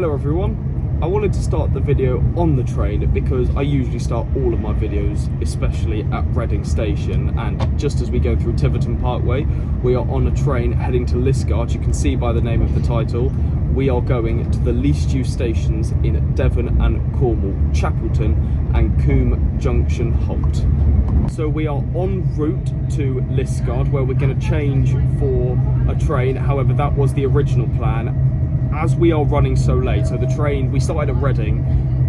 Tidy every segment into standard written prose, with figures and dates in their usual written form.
Hello everyone, I wanted to start the video on the train because I usually start all of my videos, especially at Reading Station, and just as we go through Tiverton Parkway, we are on a train heading to Liskeard. You can see by the name of the title, we are going to the least used stations in Devon and Cornwall, Chapelton and Combe, Junction, Halt. So we are en route to Liskeard, where we're going to change for a train. However, that was the original plan. As we are running so late, so the train, we started at Reading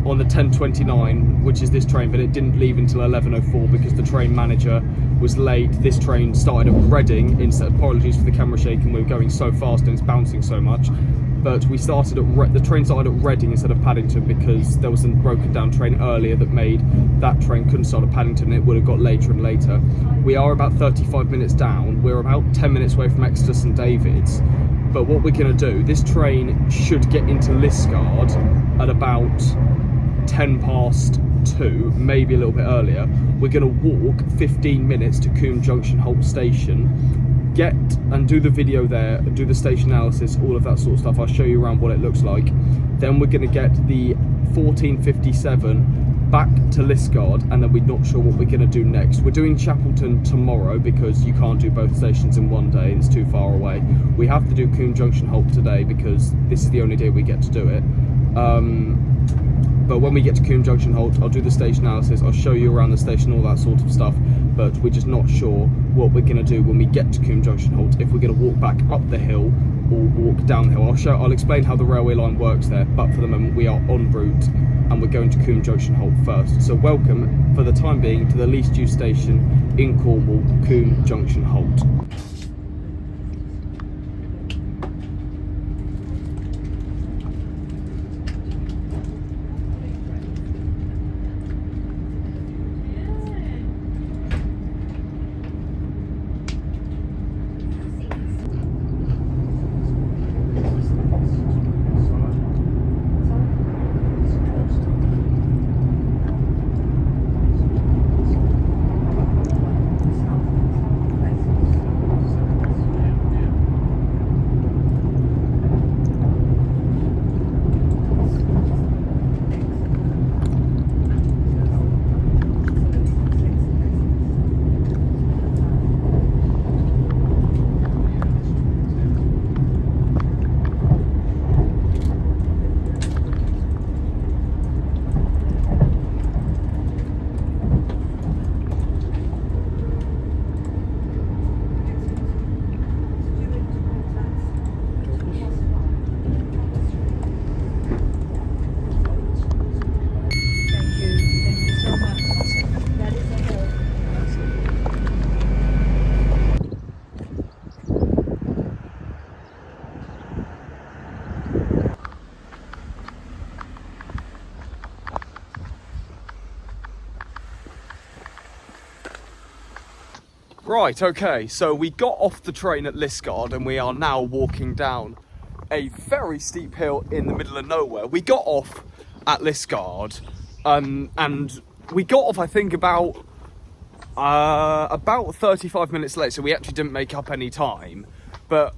on the 10:29, which is this train, but it didn't leave until 11:04 because the train manager was late. This train started at Reading instead. Apologies for the camera shaking, we were going so fast and it's bouncing so much. But we started at the train started at Reading instead of Paddington because there was a broken down train earlier that made that train couldn't start at Paddington and it would have got later and later. We are about 35 minutes down. We're about 10 minutes away from Exeter St David's. But what we're going to do, this train should get into Liskeard at about 2:10, maybe a little bit earlier. We're going to walk 15 minutes to Combe Junction Halt Station, get and do the video there, and do the station analysis, all of that sort of stuff. I'll show you around what it looks like. Then we're going to get the 14:57 back to Liskeard, and then we're not sure what we're going to do next. We're doing Chapelton tomorrow because you can't do both stations in one day, it's too far away. We have to do Combe Junction Halt today because this is the only day we get to do it. But when we get to Combe Junction Halt, I'll do the station analysis, I'll show you around the station, all that sort of stuff, but we're just not sure what we're going to do when we get to Combe Junction Halt, if we're going to walk back up the hill or walk down the hill. I'll explain how the railway line works there, but for the moment we are en route and we're going to Combe Junction Halt first. So welcome, for the time being, to the least used station in Cornwall, Combe Junction Halt. Right, okay, so we got off the train at Liskeard and we are now walking down a very steep hill in the middle of nowhere. We got off at Liskeard and we got off, I think, about 35 minutes late, so we actually didn't make up any time. But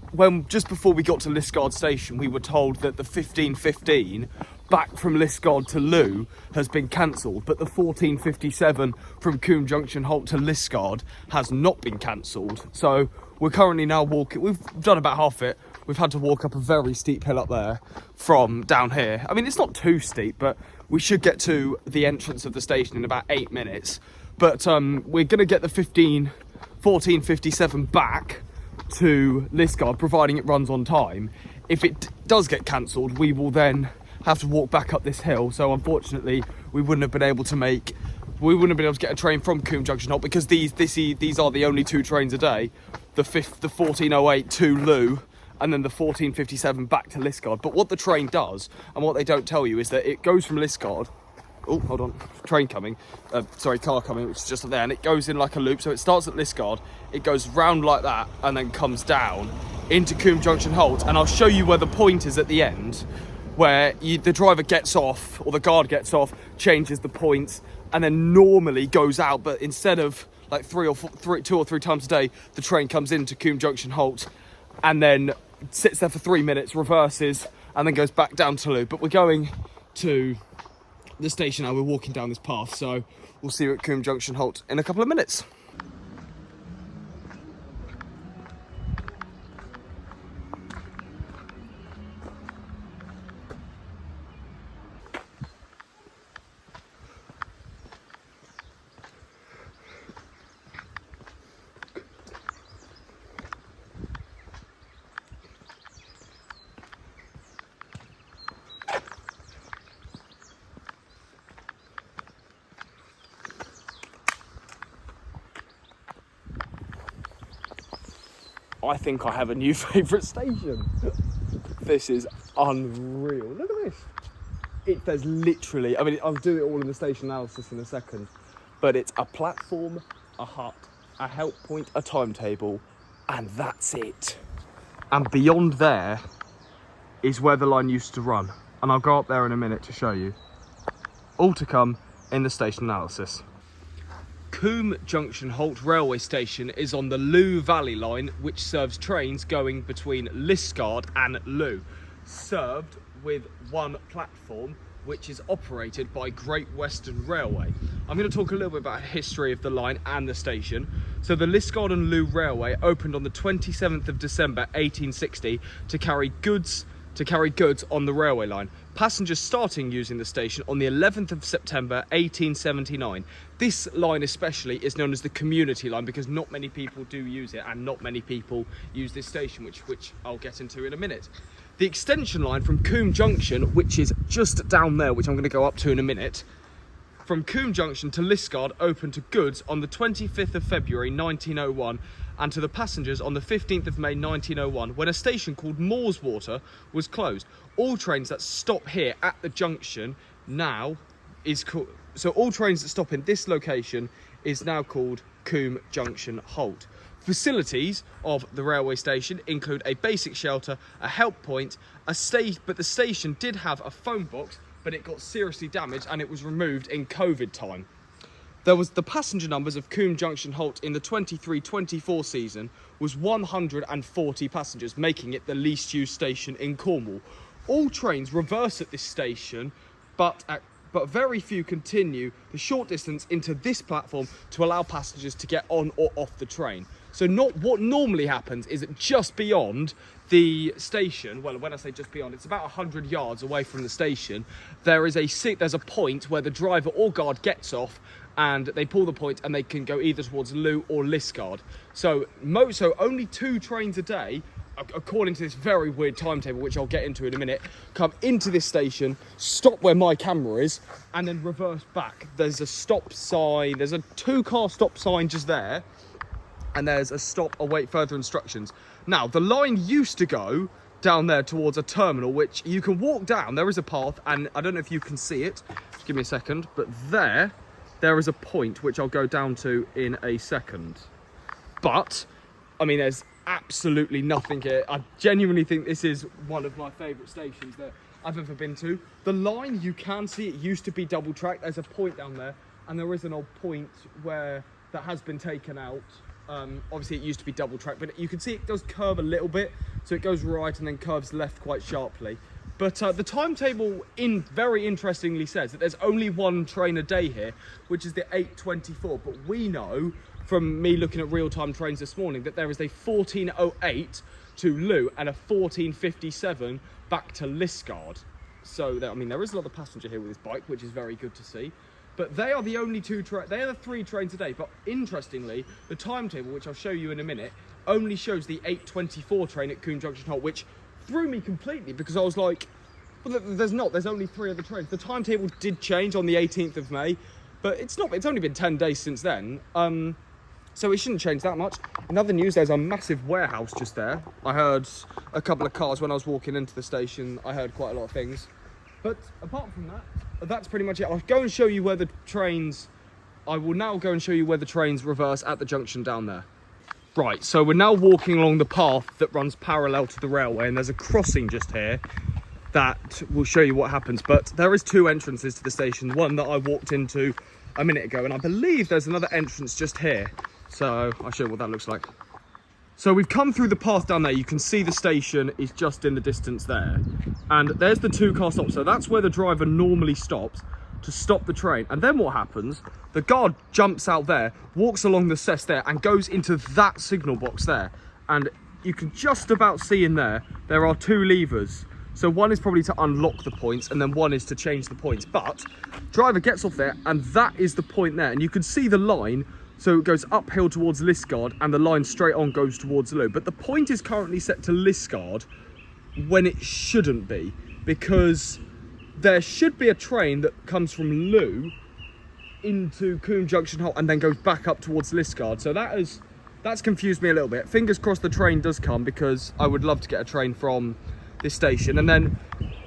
just before we got to Liskeard Station, we were told that the 15:15 back from Liskeard to Loo has been cancelled, but the 14:57 from Combe Junction Halt to Liskeard has not been cancelled. So we're currently now walking, we've done about half it. We've had to walk up a very steep hill up there from down here. I mean, it's not too steep, but we should get to the entrance of the station in about 8 minutes. But we're going to get the 14:57 back to Liskeard, providing it runs on time. If it does get cancelled, we will then have to walk back up this hill. So unfortunately, we wouldn't have been able to get a train from Combe Junction Halt because these are the only two trains a day. The 14:08 to Loo, and then the 14:57 back to Liskeard. But what the train does, and what they don't tell you, is that it goes from Liskeard. Oh, hold on, car coming, which is just up there, and it goes in like a loop. So it starts at Liskeard, it goes round like that, and then comes down into Combe Junction Halt. And I'll show you where the point is at the end, where the driver gets off, or the guard gets off, changes the points, and then normally goes out. But instead of like two or three times a day, the train comes into Combe Junction Halt and then sits there for 3 minutes, reverses, and then goes back down to Loo. But we're going to the station now. We're walking down this path, so we'll see you at Combe Junction Halt in a couple of minutes. I think I have a new favourite station. This is unreal. Look at this. There's literally, I mean, I'll do it all in the station analysis in a second, but it's a platform, a hut, a help point, a timetable, and that's it. And beyond there is where the line used to run. And I'll go up there in a minute to show you. All to come in the station analysis. Combe Junction Halt railway station is on the Loo Valley line, which serves trains going between Liskeard and Loo, served with one platform, which is operated by Great Western Railway. I'm going to talk a little bit about the history of the line and the station. So the Liskeard and Loo Railway opened on the 27th of December 1860 to carry goods on the railway line. Passengers starting using the station on the 11th of September 1879. This line especially is known as the community line because not many people do use it, and not many people use this station, which I'll get into in a minute. The extension line from Combe Junction, which is just down there, which I'm going to go up to in a minute, from Combe Junction to Liskeard opened to goods on the 25th of February 1901 and to the passengers on the 15th of May 1901 when a station called Moorswater was closed. All trains that stop here at the junction now is called, so all trains that stop in this location is now called Combe Junction Halt. Facilities of the railway station include a basic shelter, a help point, but the station did have a phone box, but it got seriously damaged and it was removed in COVID time. There was the passenger numbers of Combe Junction Halt in the 23-24 season was 140 passengers, making it the least used station in Cornwall. All trains reverse at this station, but very few continue the short distance into this platform to allow passengers to get on or off the train. So what normally happens is that just beyond the station, well, when I say just beyond, it's about 100 yards away from the station, there's a point where the driver or guard gets off and they pull the point and they can go either towards Loo or Liskeard. So only 2 trains a day, according to this very weird timetable, which I'll get into in a minute, come into this station, stop where my camera is, and then reverse back. There's a stop sign, there's a 2-car stop sign just there, and there's a stop await further instructions. Now, the line used to go down there towards a terminal, which you can walk down. There is a path, and I don't know if you can see it. Just give me a second, but there is a point, which I'll go down to in a second. But, I mean, there's absolutely nothing here. I genuinely think this is one of my favourite stations that I've ever been to. The line, you can see it used to be double track. There's a point down there, and there is an old point that has been taken out. Obviously it used to be double track, but you can see it does curve a little bit, so it goes right and then curves left quite sharply. But the timetable very interestingly says that there's only 1 train a day here, which is the 8:24. But we know from me looking at real-time trains this morning that there is a 14:08 to Loo and a 14:57 back to Liskeard. So there is a lot of passenger here with this bike, which is very good to see. But they are the only 3 trains a day. But interestingly, the timetable, which I'll show you in a minute, only shows the 8:24 train at Combe Junction Halt, which threw me completely because I was like, well, there's only 3 other trains. The timetable did change on the 18th of May, but it's only been 10 days since then. So it shouldn't change that much. In other news, there's a massive warehouse just there. I heard a couple of cars when I was walking into the station. I heard quite a lot of things. But apart from that, that's pretty much it. I will now go and show you where the trains reverse at the junction down there. Right, so we're now walking along the path that runs parallel to the railway, and there's a crossing just here that will show you what happens. But there is 2 entrances to the station, one that I walked into a minute ago, and I believe there's another entrance just here. So I'll show you what that looks like. So we've come through the path down there. You can see the station is just in the distance there. And there's the 2-car stop. So that's where the driver normally stops to stop the train. And then what happens? The guard jumps out there, walks along the cess there and goes into that signal box there. And you can just about see in there are 2 levers. So one is probably to unlock the points and then one is to change the points. But driver gets off there and that is the point there. And you can see the line. So it goes uphill towards Liskeard and the line straight on goes towards Loo. But the point is currently set to Liskeard when it shouldn't be, because there should be a train that comes from Loo into Combe Junction Halt and then goes back up towards Liskeard. So that's confused me a little bit. Fingers crossed the train does come, because I would love to get a train from this station. And then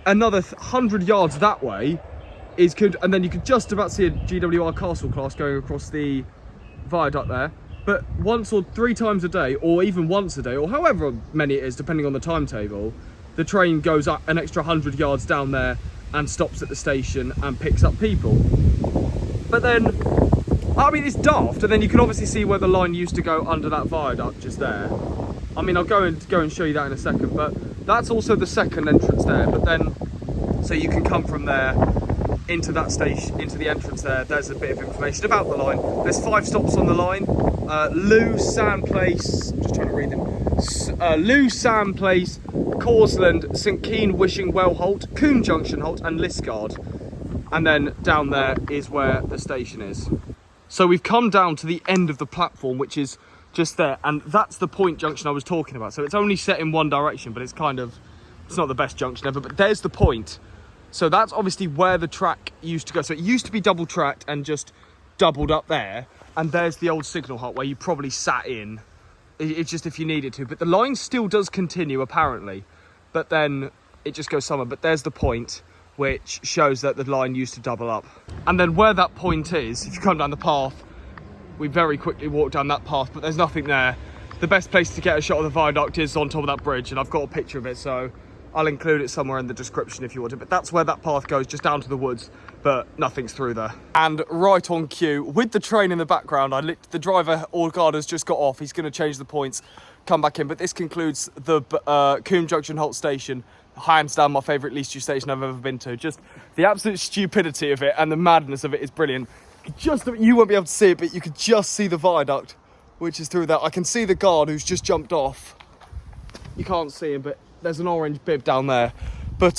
another 100 yards that way and then you could just about see a GWR Castle class going across the viaduct there. But once or 3 times a day, or even once a day, or however many it is depending on the timetable, the train goes up an extra 100 yards down there and stops at the station and picks up people. But then, I mean, it's daft. And then you can obviously see where the line used to go under that viaduct just there. I mean, I'll go and show you that in a second, but that's also the second entrance there. But then, so you can come from there into that station, into the entrance there. There's a bit of information about the line. There's 5 stops on the line. Loo, Sand Place, just trying to read them. Loo, Sand Place, Causland, St Keen, Wishing Well Halt, Combe Junction Halt and Liskeard. And then down there is where the station is. So we've come down to the end of the platform, which is just there. And that's the point junction I was talking about. So it's only set in one direction, but it's not the best junction ever, but there's the point. So that's obviously where the track used to go. So it used to be double tracked and just doubled up there. And there's the old signal hut where you probably sat in. It's just if you needed to. But the line still does continue, apparently. But then it just goes somewhere. But there's the point, which shows that the line used to double up. And then where that point is, if you come down the path, we very quickly walk down that path, but there's nothing there. The best place to get a shot of the viaduct is on top of that bridge, and I've got a picture of it, so I'll include it somewhere in the description if you want it. But that's where that path goes, just down to the woods, but nothing's through there. And right on cue, with the train in the background, the driver or guard has just got off. He's going to change the points, come back in. But this concludes the Combe Junction Halt station. Hands down my favourite least used station I've ever been to. Just the absolute stupidity of it and the madness of it is brilliant. You won't be able to see it, but you could just see the viaduct, which is through there. I can see the guard who's just jumped off. You can't see him, but there's an orange bib down there. But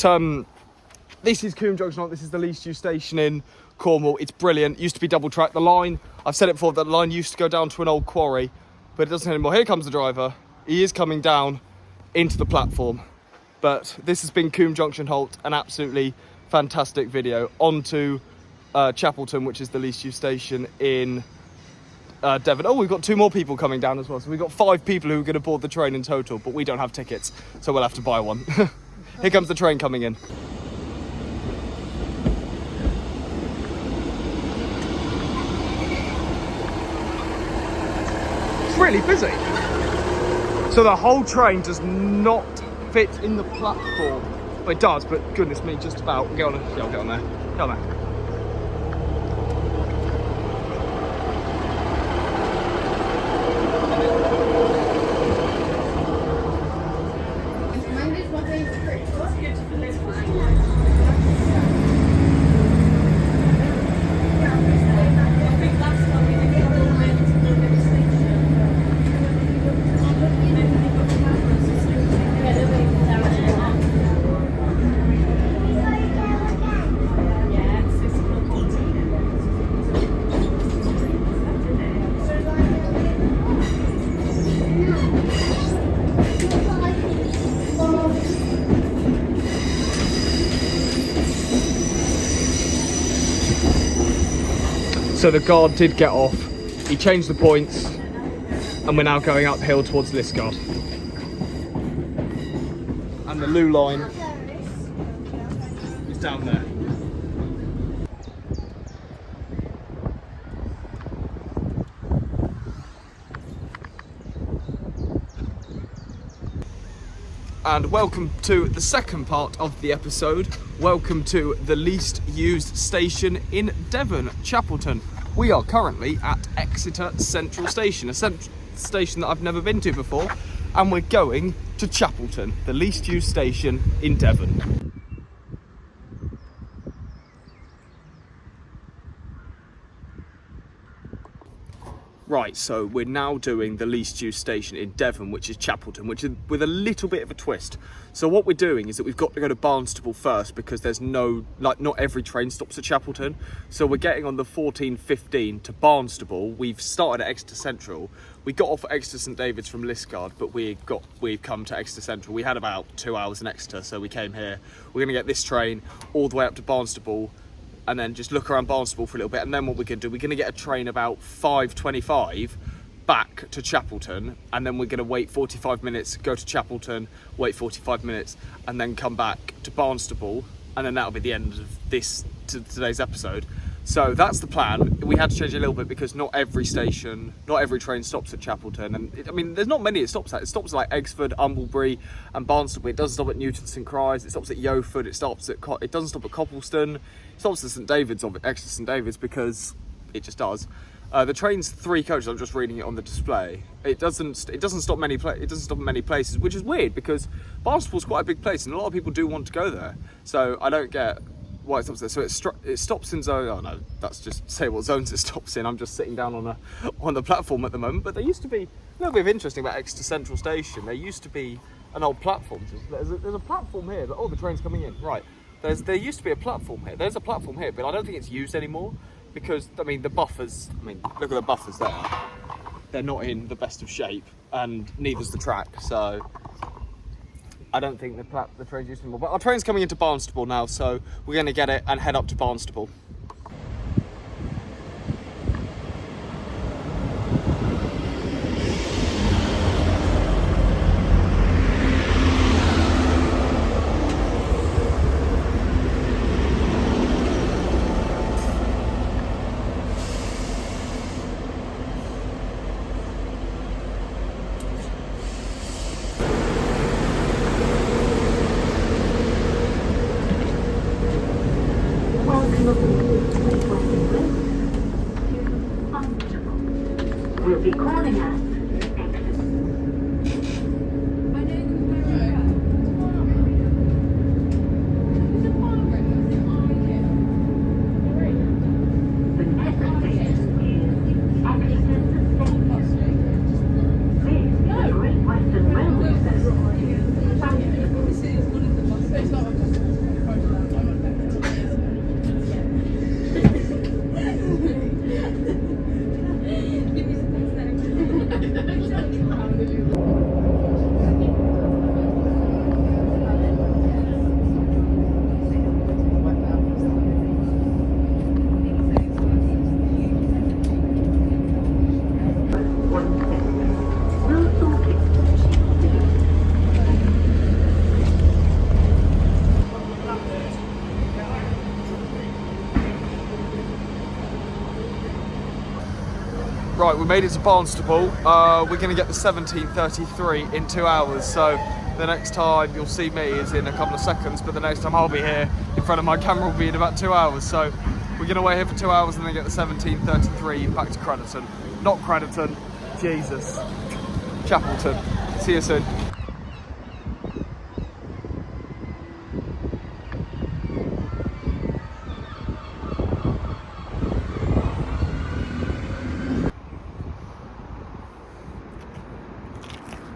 this is Combe Junction Halt. This is the least used station in Cornwall. It's brilliant. It used to be double track. The line, I've said it before, that the line used to go down to an old quarry, but it doesn't anymore. Here comes the driver. He is coming down into the platform. But this has been Combe Junction Halt, an absolutely fantastic video. On to Chapelton, which is the least used station in Devon. Oh, we've got 2 more people coming down as well. So we've got 5 people who are going to board the train in total, but we don't have tickets, so we'll have to buy one. Here comes the train coming in. It's really busy. So the whole train does not fit in the platform. Well, it does, but goodness me, just about. Get on it. Yeah, I'll get on there. Get on there. So the guard did get off, he changed the points, and we're now going uphill towards Liskeard. And the Loo line is down there. And welcome to the second part of the episode. Welcome to the least used station in Devon, Chapelton. We are currently at Exeter Central Station, a station that I've never been to before, and we're going to Chapelton, the least used station in Devon. Right, so we're now doing the least used station in Devon, which is Chapelton, which is with a little bit of a twist. So what we're doing is that we've got to go to Barnstaple first because there's not every train stops at Chapelton. So we're getting on the 14:15 to Barnstaple. We've started at Exeter Central. We got off at Exeter St David's from Liskeard, but we've come to Exeter Central. We had about 2 hours in Exeter, so we came here. We're going to get this train all the way up to Barnstaple, and then just look around Barnstaple for a little bit. And then what we're going to do, we're going to get a train about 5:25 back to Chapelton, and then we're going to wait 45 minutes, go to Chapelton, wait 45 minutes, and then come back to Barnstaple, and then that'll be the end of today's episode. So that's the plan. We had to change it a little bit because not every train stops at Chapelton. And I mean, there's not many it stops at. It stops at like Exford, Umblebury and Barnstaple. It doesn't stop at Newton St Cry's. It stops at Yeoford. It doesn't stop at Coppleston. It stops at St David's, Exeter St David's, because it just does. The train's 3 coaches. I'm just reading it on the display. It doesn't stop many places, which is weird because Barnstaple's quite a big place and a lot of people do want to go there. So I don't get why it stops there. So it stops in zone. Oh no, that's just say what zones it stops in. I'm just sitting down on the platform at the moment. But there used to be a little bit of interesting about Exeter Central Station. There used to be an old platform. There's a platform here. Oh, the train's coming in. Right. There used to be a platform here. There's a platform here, but I don't think it's used anymore because I mean the buffers. I mean look at the buffers there. They're not in the best of shape, and neither's the track. So I don't think the train's used anymore. But our train's coming into Barnstaple now, so we're going to get it and head up to Barnstaple. We'll be calling at Right, we made it to Barnstaple. We're going to get the 17:33 in 2 hours. So the next time you'll see me is in a couple of seconds, but the next time I'll be here in front of my camera will be in about 2 hours. So we're going to wait here for 2 hours and then get the 17:33 back to Crediton. Not Crediton, Jesus. Chapelton. See you soon.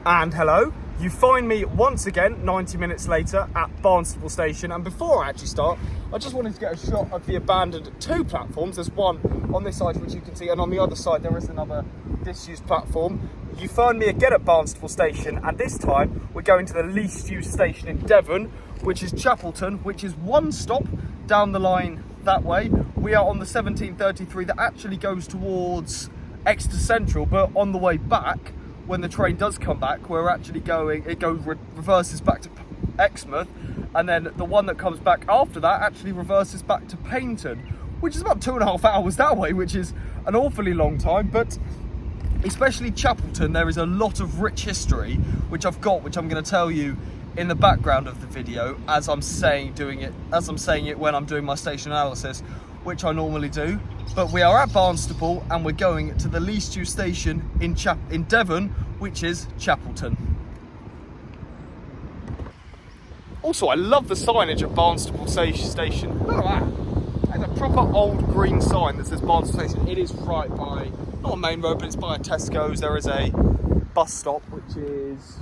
And hello, you find me once again 90 minutes later at Barnstaple Station, and before I actually start I just wanted to get a shot of the abandoned 2 platforms. There's one on this side which you can see, and on the other side there is another disused platform. You find me again at Barnstaple Station, and this time we're going to the least used station in Devon, which is Chapelton, which is 1 stop down the line that way. We are on the 17:33 that actually goes towards Exeter Central, but on the way back, when the train does come back, we're actually reverses back to Exmouth, and then the one that comes back after that actually reverses back to Paignton, which is about 2.5 hours that way, which is an awfully long time. But especially Chapelton, there is a lot of rich history which I'm going to tell you in the background of the video as I'm saying it when I'm doing my station analysis. which I normally do, but we are at Barnstaple and we're going to the least used station in Devon, which is Chapelton. Also, I love the signage at Barnstaple Station. Look at that. There's a proper old green sign that says Barnstaple Station. It is right by, not a main road, but it's by a Tesco's. There is a bus stop, which is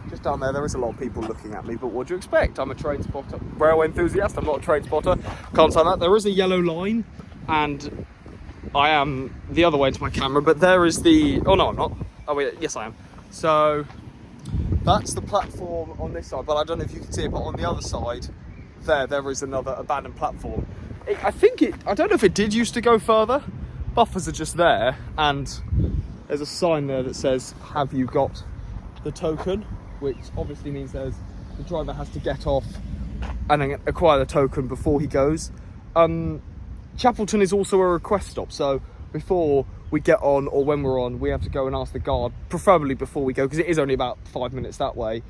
just down there. There is a lot of people looking at me, but what do you expect? I'm a train spotter, railway enthusiast. I'm not a train spotter. Can't say that. There is a yellow line, and I am the other way to my camera, but there is the, oh no, I'm not. Oh wait, yes I am. So that's the platform on this side, but I don't know if you can see it, but on the other side, there is another abandoned platform. I don't know if it did used to go further. Buffers are just there, and there's a sign there that says, have you got the token? Which obviously means the driver has to get off and then acquire the token before he goes. Chapelton is also a request stop, so before we get on, or when we're on, we have to go and ask the guard, preferably before we go, because it is only about 5 minutes that way,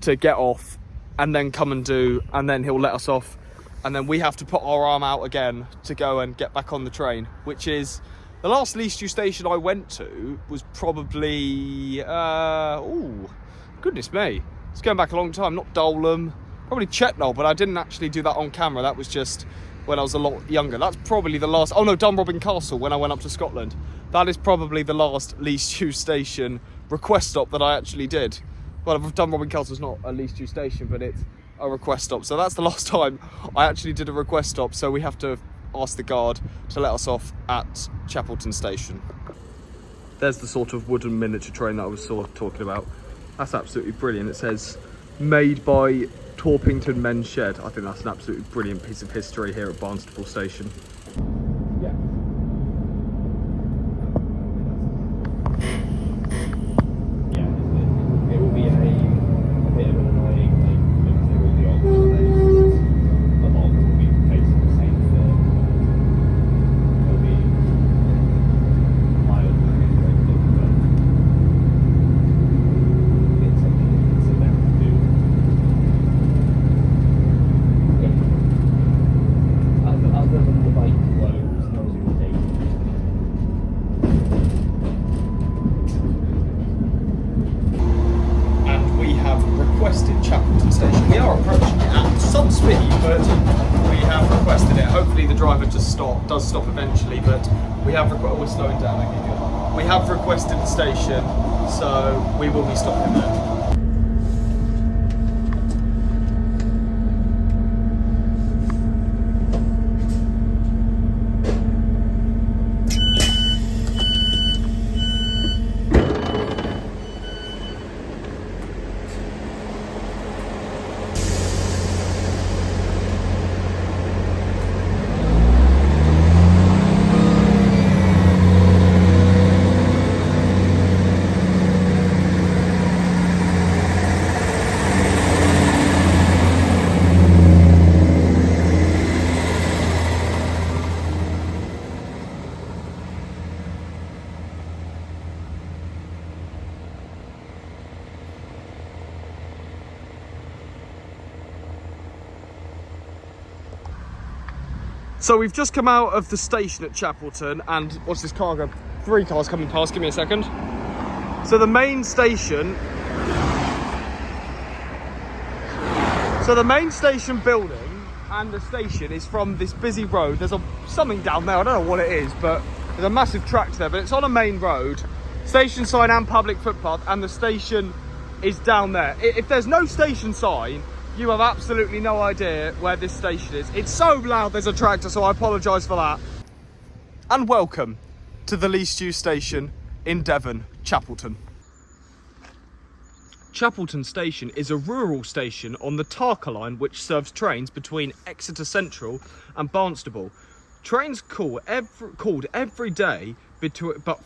to get off and then come and do, and then he'll let us off, and then we have to put our arm out again to go and get back on the train, which is the last least used station I went to was probably goodness me, it's going back a long time. Not Dolan, probably Chetnall, but I didn't actually do that on camera. That was just when I was a lot younger. That's probably the last, oh no, Dunrobin Castle, when I went up to Scotland. That is probably the last least used station request stop that I actually did. Well, Dunrobin Castle is not a least used station, but it's a request stop. So that's the last time I actually did a request stop. So we have to ask the guard to let us off at Chapelton Station. There's the sort of wooden miniature train that I was sort of talking about. That's absolutely brilliant. It says, made by Torpington Men's Shed. I think that's an absolutely brilliant piece of history here at Barnstaple Station. Yeah. Yeah, it will be a bit of an annoying thing with the old stations. A lot of them will be facing the same thing. It'll be mildly interesting, but it's something you can sit down and do. Other than the bike flows, those are the days. And we have requested Chapelton Station. We are approaching it at some speed, but we have requested it. Hopefully the driver does stop eventually, but we have we're slowing down. We have requested the station, so we will be stopping there. So we've just come out of the station at Chapelton, and what's this car going? 3 cars coming past, give me a second. So the main station building and the station is from this busy road. There's something down there, I don't know what it is, but there's a massive tractor there, but it's on a main road. Station sign and public footpath, and the station is down there. If there's no station sign, you have absolutely no idea where this station is. It's so loud there's a tractor, so I apologise for that. And welcome to the least used station in Devon, Chapelton. Chapelton Station is a rural station on the Tarka line which serves trains between Exeter Central and Barnstaple. Trains called every day, but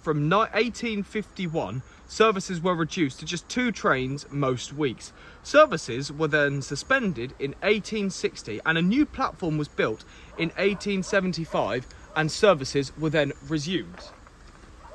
from 1851, services were reduced to just 2 trains most weeks. Services were then suspended in 1860 and a new platform was built in 1875 and services were then resumed.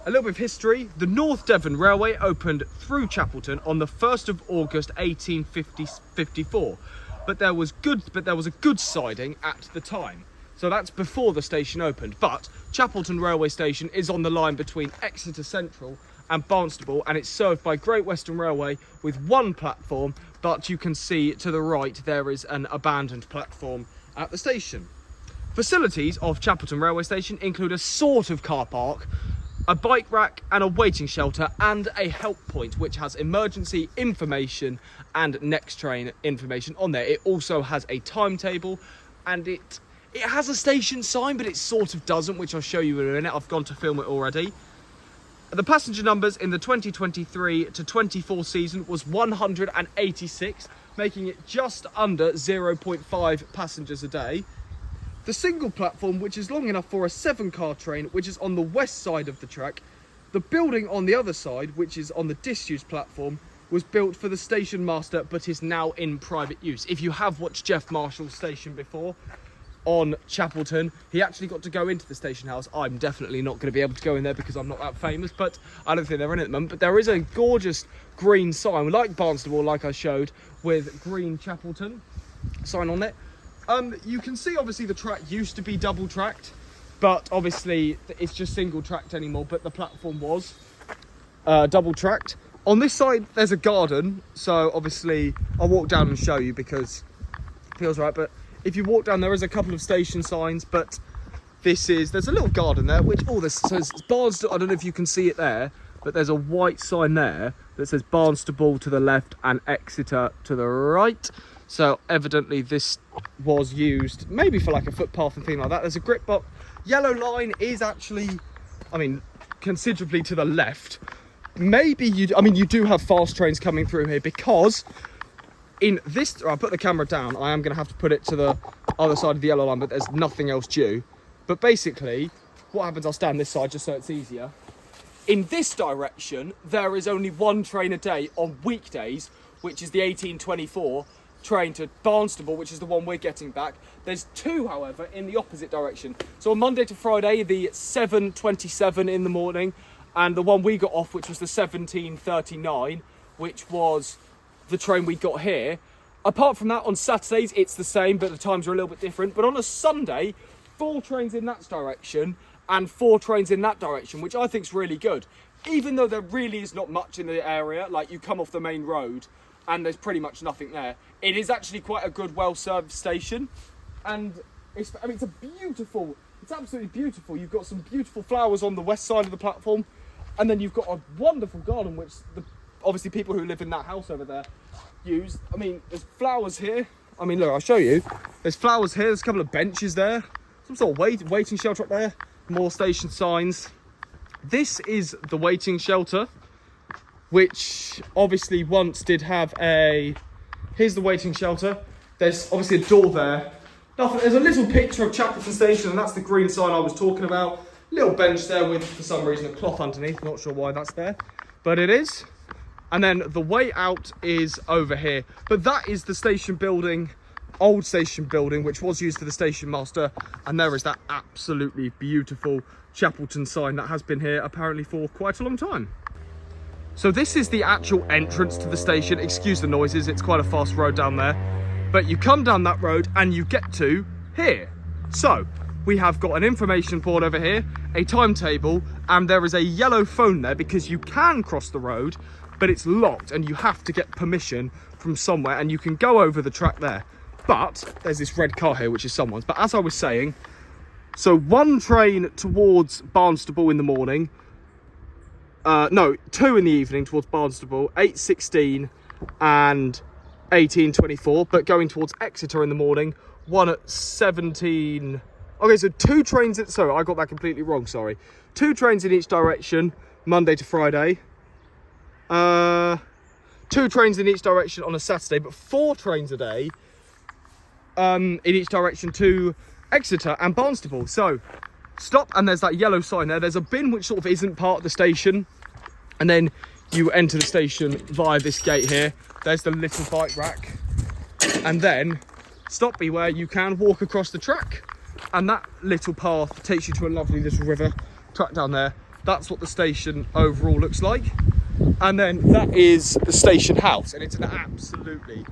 A little bit of history. The North Devon Railway opened through Chapelton on the 1st of August 1854, but there was a goods siding at the time. So that's before the station opened. But Chapelton railway station is on the line between Exeter Central and Barnstaple, and it's served by Great Western Railway with one platform, but you can see to the right there is an abandoned platform at the station. Facilities of Chapelton railway station include a sort of car park, a bike rack and a waiting shelter, and a help point which has emergency information and next train information on there. It also has a timetable, and it has a station sign, but it sort of doesn't, which I'll show you in a minute. I've gone to film it already. The passenger numbers in the 2023 to 24 season was 186, making it just under 0.5 passengers a day. The single platform, which is long enough for a 7-car train, which is on the west side of the track. The building on the other side, which is on the disused platform, was built for the station master, but is now in private use. If you have watched Jeff Marshall's station before, on Chapelton, he actually got to go into the station house. I'm definitely not going to be able to go in there because I'm not that famous, but I don't think they're in it at the moment. But there is a gorgeous green sign, like Barnstaple, like I showed, with green Chapelton sign on it. You can see obviously the track used to be double tracked, but obviously it's just single tracked anymore, but the platform was double tracked. On this side there's a garden, so obviously I'll walk down and show you because it feels right. But if you walk down, there is a couple of station signs, but there's a little garden there, which, this says Barnstaple. I don't know if you can see it there, but there's a white sign there that says Barnstaple to the left and Exeter to the right. So evidently this was used maybe for like a footpath and thing like that. There's a grip box. Yellow line is actually, considerably to the left. Maybe you do have fast trains coming through here, because in this, I'll put the camera down. I am going to have to put it to the other side of the yellow line, but there's nothing else due. But basically, what happens, I'll stand this side just so it's easier. In this direction, there is only one train a day on weekdays, which is the 1824 train to Barnstaple, which is the one we're getting back. There's two, however, in the opposite direction. So on Monday to Friday, the 7:27 in the morning, and the one we got off, which was the 17:39, which was the train we got here. Apart from that, on Saturdays it's the same, but the times are a little bit different. But on a Sunday, 4 trains in that direction and 4 trains in that direction, which I think is really good. Even though there really is not much in the area, like you come off the main road and there's pretty much nothing there. It is actually quite a good, well-served station, and it's absolutely beautiful. You've got some beautiful flowers on the west side of the platform, and then you've got a wonderful garden, which obviously people who live in that house over there use. There's flowers here. Look, I'll show you. There's flowers here. There's a couple of benches there. Some sort of waiting shelter up there. More station signs. This is the waiting shelter, which obviously once did have here's the waiting shelter. There's obviously a door there. Nothing. There's a little picture of Chapelton Station, and that's the green sign I was talking about. Little bench there with, for some reason, a cloth underneath. Not sure why that's there, but it is. And then the way out is over here. But that is the station building, old station building, which was used for the station master. And there is that absolutely beautiful Chapelton sign that has been here apparently for quite a long time. So this is the actual entrance to the station. Excuse the noises, it's quite a fast road down there. But you come down that road and you get to here. So we have got an information board over here, a timetable, and there is a yellow phone there because you can cross the road, but it's locked and you have to get permission from somewhere, and you can go over the track there. But there's this red car here, which is someone's. But as I was saying, so one train towards Barnstaple in the morning, 2 in the evening towards Barnstaple, 8:16 and 18:24, but going towards Exeter in the morning, one at 17. Okay, so 2 trains, sorry, I got that completely wrong, sorry. 2 trains in each direction, Monday to Friday. 2 trains in each direction on a Saturday, but 4 trains a day in each direction to Exeter and Barnstaple. So stop, and there's that yellow sign there. There's a bin which sort of isn't part of the station, and then you enter the station via this gate here. There's the little bike rack, and then stop where you can walk across the track, and that little path takes you to a lovely little river track down there. That's what the station overall looks like. And then that is the station house, and it's an absolutely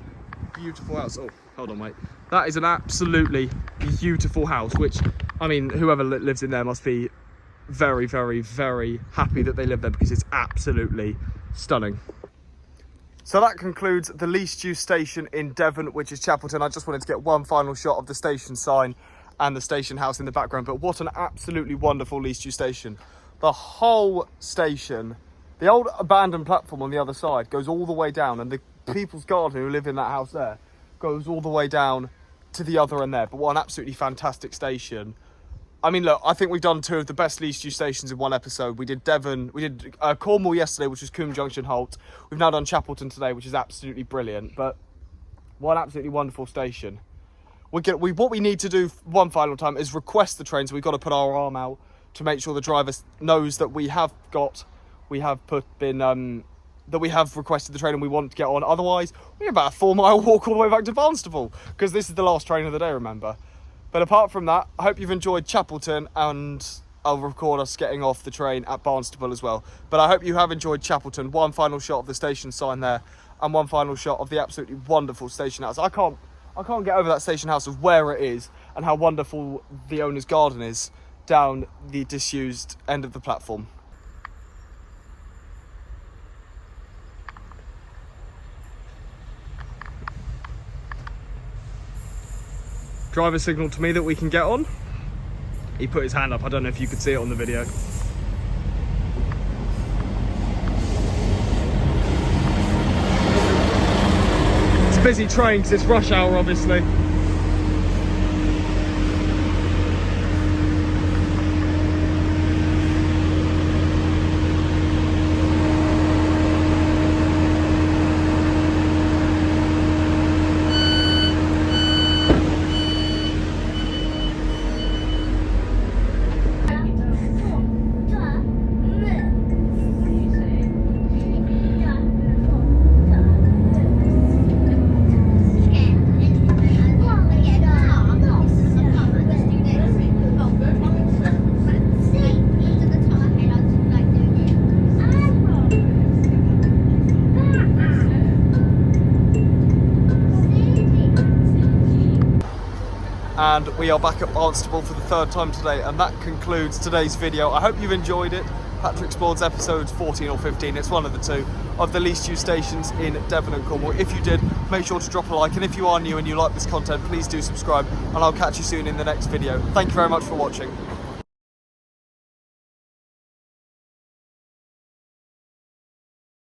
beautiful house. Oh, hold on, mate. That is an absolutely beautiful house, which, I mean, whoever lives in there must be very, very, very happy that they live there, because it's absolutely stunning. So that concludes the least used station in Devon, which is Chapelton. I just wanted to get one final shot of the station sign and the station house in the background, but what an absolutely wonderful least used station. The whole station, the old abandoned platform on the other side, goes all the way down, and the people's garden who live in that house there goes all the way down to the other end there. But what an absolutely fantastic station. I mean, look, I think we've done 2 of the best least used stations in one episode. We did Devon, we did Cornwall yesterday, which was Combe, Junction, Halt. We've now done Chapelton today, which is absolutely brilliant. But what an absolutely wonderful station. What we need to do one final time is request the train. So we've got to put our arm out to make sure the driver knows that we have requested the train and we want to get on. Otherwise, we're about a 4-mile walk all the way back to Barnstaple, because this is the last train of the day, remember. But apart from that, I hope you've enjoyed Chapelton, and I'll record us getting off the train at Barnstaple as well. But I hope you have enjoyed Chapelton. One final shot of the station sign there, and one final shot of the absolutely wonderful station house. I can't get over that station house of where it is and how wonderful the owner's garden is down the disused end of the platform. Driver signalled to me that we can get on. He put his hand up. I don't know if you could see it on the video. It's a busy train because it's rush hour, obviously. And we are back at Barnstaple for the 3rd time today, and that concludes today's video. I hope you've enjoyed it. Patrick Explores episodes 14 or 15, it's one of the 2, of the least used stations in Devon and Cornwall. If you did, make sure to drop a like, and if you are new and you like this content, please do subscribe, and I'll catch you soon in the next video. Thank you very much for watching.